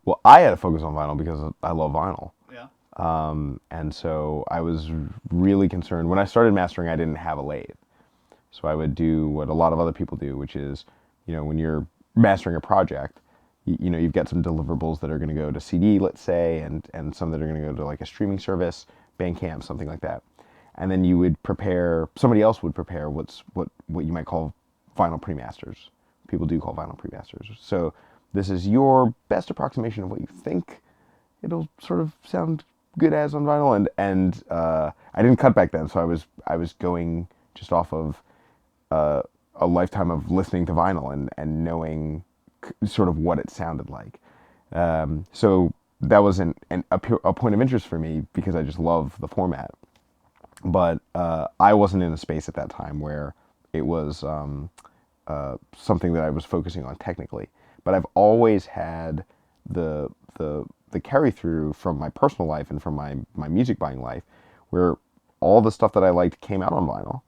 Well, I had to focus on vinyl because I love vinyl. Yeah. And so I was really concerned. When I started mastering, I didn't have a lathe. So I would do what a lot of other people do, which is, when you're mastering a project, you've got some deliverables that are going to go to CD, let's say, and some that are going to go to like a streaming service, Bandcamp, something like that. And then you would prepare, somebody else would prepare what you might call vinyl pre-masters. People do call vinyl pre-masters. So this is your best approximation of what you think it'll sort of sound good as on vinyl, and I didn't cut back then, so I was going just off of a lifetime of listening to vinyl and knowing sort of what it sounded like. So that was a point of interest for me because I just love the format. But I wasn't in a space at that time where it was something that I was focusing on technically. But I've always had the the carry through from my personal life and from my music buying life, where all the stuff that I liked came out on vinyl.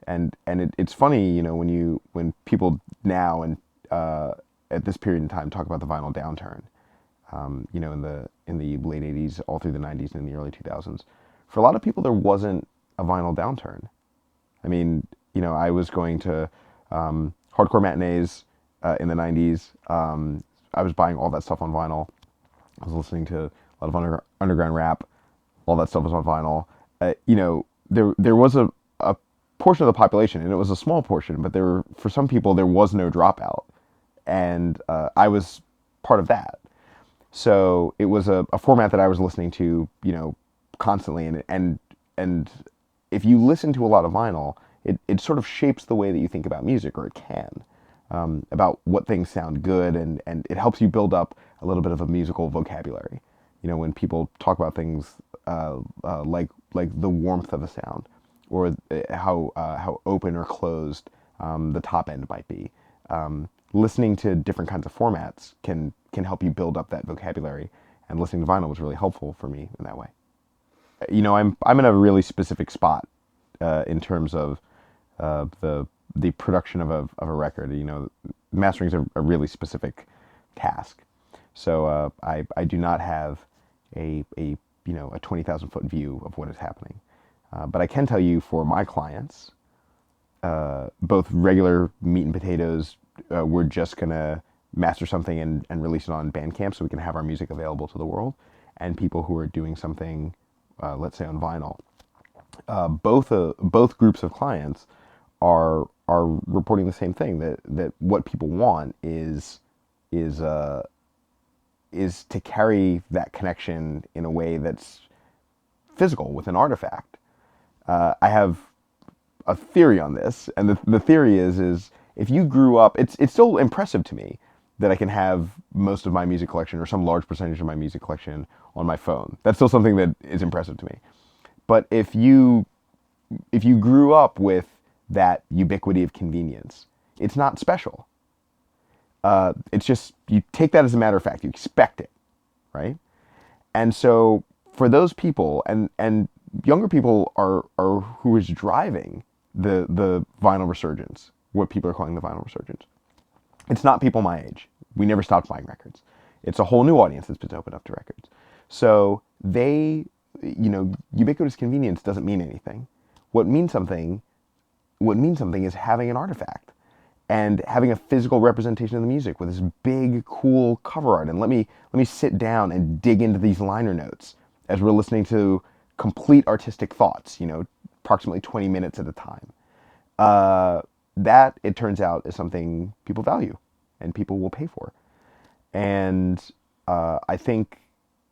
And it's funny, when people now and at this period in time talk about the vinyl downturn, in the late '80s, all through the '90s and in the early 2000s. For a lot of people, there wasn't a vinyl downturn. I mean, I was going to hardcore matinees in the '90s. I was buying all that stuff on vinyl. I was listening to a lot of underground rap. All that stuff was on vinyl. There was a portion of the population, and it was a small portion, but for some people there was no dropout, and I was part of that. So it was a format that I was listening to, constantly, and if you listen to a lot of vinyl, it sort of shapes the way that you think about music, or it can, about what things sound good, and it helps you build up a little bit of a musical vocabulary. When people talk about things like the warmth of a sound, or how open or closed the top end might be. Listening to different kinds of formats can help you build up that vocabulary, and listening to vinyl was really helpful for me in that way. I'm in a really specific spot in terms of the production of a record. Mastering is a really specific task. So I do not have a 20,000 foot view of what is happening. But I can tell you, for my clients, both regular meat and potatoes, we're just gonna master something and release it on Bandcamp so we can have our music available to the world. And people who are doing something, let's say on vinyl, both groups of clients are reporting the same thing, that what people want is is to carry that connection in a way that's physical with an artifact. I have a theory on this, and the theory is if you grew up, it's still impressive to me that I can have most of my music collection, or some large percentage of my music collection, on my phone. That's still something that is impressive to me. But if you grew up with that ubiquity of convenience, it's not special. It's just, you take that as a matter of fact. You expect it, right? And so for those people, and younger people are who is driving the vinyl resurgence, what people are calling the vinyl resurgence. It's not people my age. We never stopped buying records. It's a whole new audience that's been opened up to records. So ubiquitous convenience doesn't mean anything. What means something, what means something is having an artifact and having a physical representation of the music with this big, cool cover art. And let me sit down and dig into these liner notes as we're listening to complete artistic thoughts, approximately 20 minutes at a time. That, it turns out, is something people value and people will pay for. And I think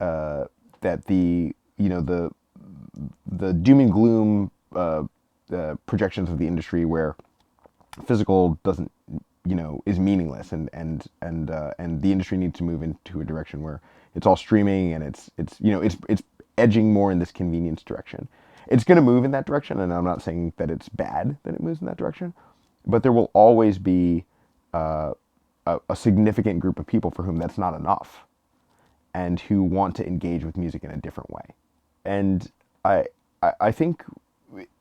that the doom and gloom projections of the industry, where physical doesn't, is meaningless, and the industry needs to move into a direction where it's all streaming, and it's edging more in this convenience direction. It's going to move in that direction, and I'm not saying that it's bad that it moves in that direction, but there will always be a significant group of people for whom that's not enough, and who want to engage with music in a different way. And I think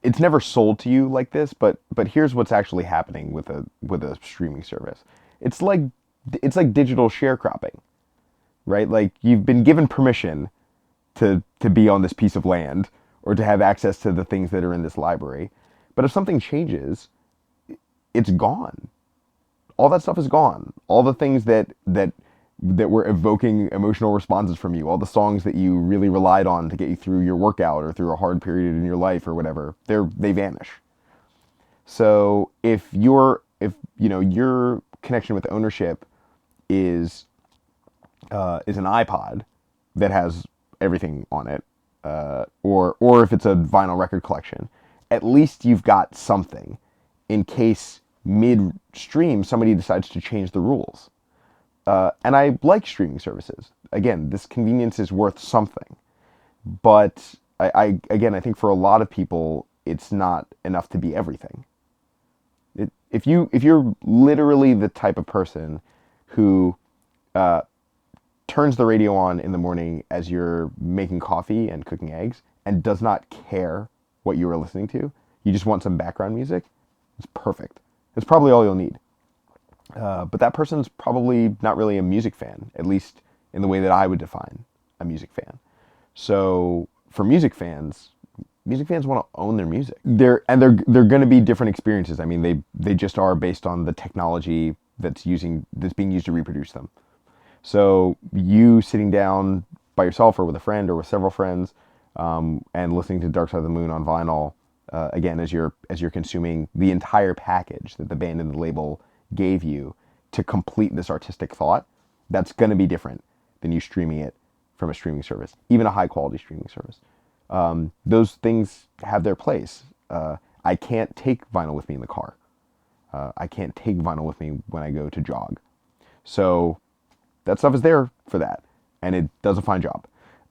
it's never sold to you like this, but here's what's actually happening with a streaming service. It's like digital sharecropping, right? Like you've been given permission to be on this piece of land or to have access to the things that are in this library. But if something changes, it's gone. All that stuff is gone. All the things that were evoking emotional responses from you, all the songs that you really relied on to get you through your workout or through a hard period in your life or whatever, they vanish. So if your connection with ownership is is an iPod that has everything on it, or if it's a vinyl record collection, at least you've got something in case midstream somebody decides to change the rules. And I like streaming services. Again, this convenience is worth something, but I think for a lot of people, it's not enough to be everything. If you're literally the type of person who turns the radio on in the morning as you're making coffee and cooking eggs and does not care what you are listening to, you just want some background music, it's perfect. It's probably all you'll need. But that person's probably not really a music fan, at least in the way that I would define a music fan. So for music fans want to own their music. They're going to be different experiences. I mean, they just are based on the technology that's being used to reproduce them. So you sitting down by yourself or with a friend or with several friends, and listening to Dark Side of the Moon on vinyl, again, as you're consuming the entire package that the band and the label gave you to complete this artistic thought, that's going to be different than you streaming it from a streaming service, even a high quality streaming service. Those things have their place. I can't take vinyl with me in the car. I can't take vinyl with me when I go to jog. So that stuff is there for that, and it does a fine job.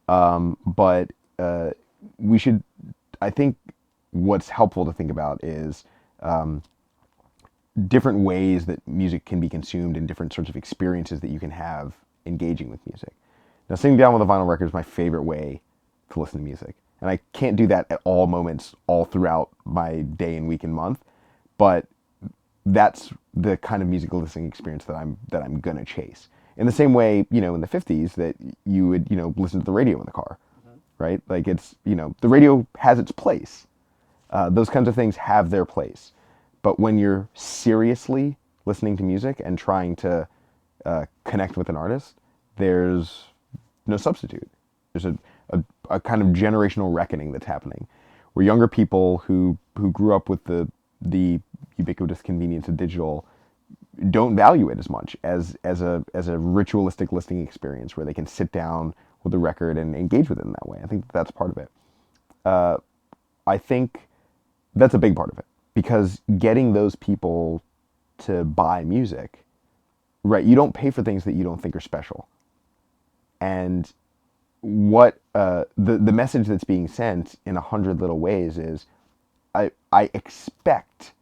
But we should, I think what's helpful to think about is different ways that music can be consumed and different sorts of experiences that you can have engaging with music. Now, sitting down with a vinyl record is my favorite way to listen to music. And I can't do that at all moments all throughout my day and week and month, but that's the kind of musical listening experience that I'm gonna chase. In the same way, in the 50s that you would, listen to the radio in the car, right? Like it's, the radio has its place. Those kinds of things have their place. But when you're seriously listening to music and trying to connect with an artist, there's no substitute. There's a kind of generational reckoning that's happening, where younger people who grew up with the ubiquitous convenience of digital don't value it as much as a ritualistic listening experience where they can sit down with a record and engage with it in that way. I think that's part of it. I think that's a big part of it, because getting those people to buy music, right? You don't pay for things that you don't think are special. And what the message that's being sent in 100 little ways is, I expect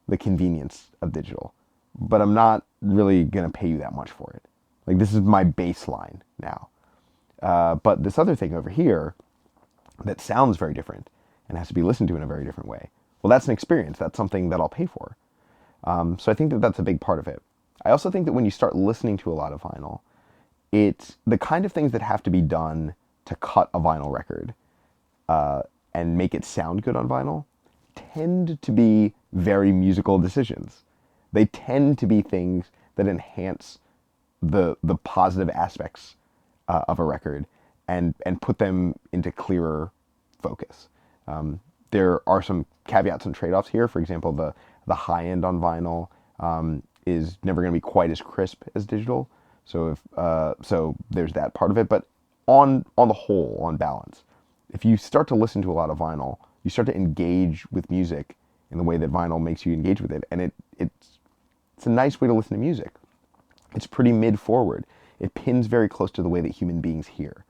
the convenience of digital, but I'm not really gonna pay you that much for it. Like, this is my baseline now. But this other thing over here that sounds very different and has to be listened to in a very different way, well, that's an experience. That's something that I'll pay for. So I think that that's a big part of it. I also think that when you start listening to a lot of vinyl, it's the kind of things that have to be done to cut a vinyl record and make it sound good on vinyl tend to be very musical decisions. They tend to be things that enhance the positive aspects of a record and put them into clearer focus. There are some caveats and trade-offs here. For example, the high end on vinyl is never going to be quite as crisp as digital. So so there's that part of it. But on the whole, on balance, if you start to listen to a lot of vinyl, you start to engage with music in the way that vinyl makes you engage with it, and it's a nice way to listen to music. It's pretty mid-forward. It pins very close to the way that human beings hear,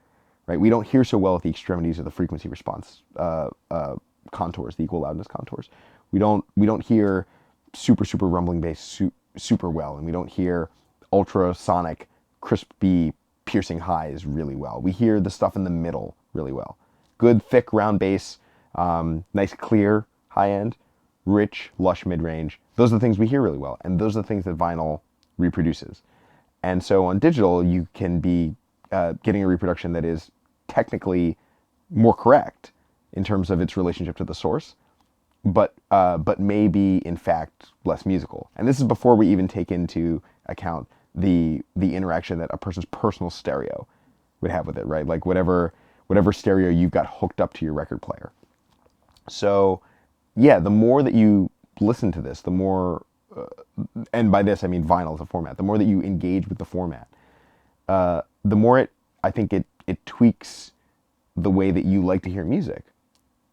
right? We don't hear so well at the extremities of the frequency response contours, the equal loudness contours. We don't hear super rumbling bass super well, and we don't hear ultrasonic, crispy, piercing highs really well. We hear the stuff in the middle really well. Good, thick, round bass, nice, clear, high end, rich, lush, mid-range. Those are the things we hear really well, and those are the things that vinyl reproduces. And so on digital, you can be getting a reproduction that is technically more correct in terms of its relationship to the source, but maybe in fact less musical. And this is before we even take into account the interaction that a person's personal stereo would have with it, right? Like whatever stereo you've got hooked up to your record player. So yeah, the more that you listen to this, the more, and by this I mean vinyl as a format, the more that you engage with the format, the more I think it tweaks the way that you like to hear music,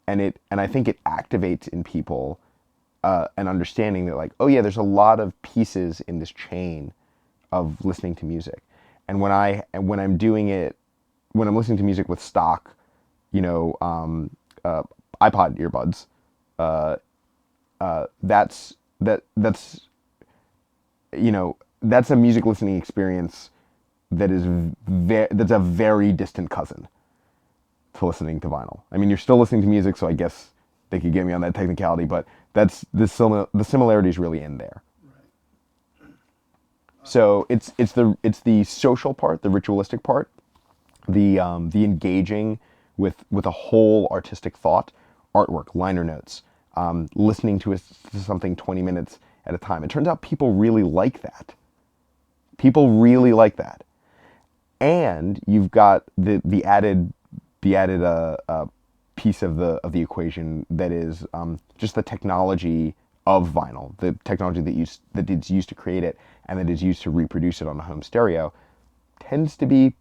and I think it activates in people an understanding that, like, oh yeah, there's a lot of pieces in this chain of listening to music, and when I'm doing it, when I'm listening to music with stock, you know, iPod earbuds, uh, that's that's a music listening experience that is that's a very distant cousin to listening to vinyl. I mean, you're still listening to music, so I guess they could get me on that technicality, but that's the similarity is really in there. So it's the social part, the ritualistic part, the engaging with a whole artistic thought, artwork, liner notes, listening to something 20 minutes at a time. It turns out people really like that. People really like that, and you've got the added piece of the equation that is just the technology of vinyl, the technology that is used to create it and that is used to reproduce it on a home stereo, tends to be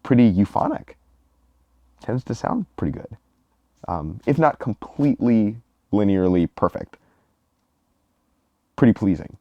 pretty euphonic. Tends to sound pretty good, if not completely linearly perfect. Pretty pleasing.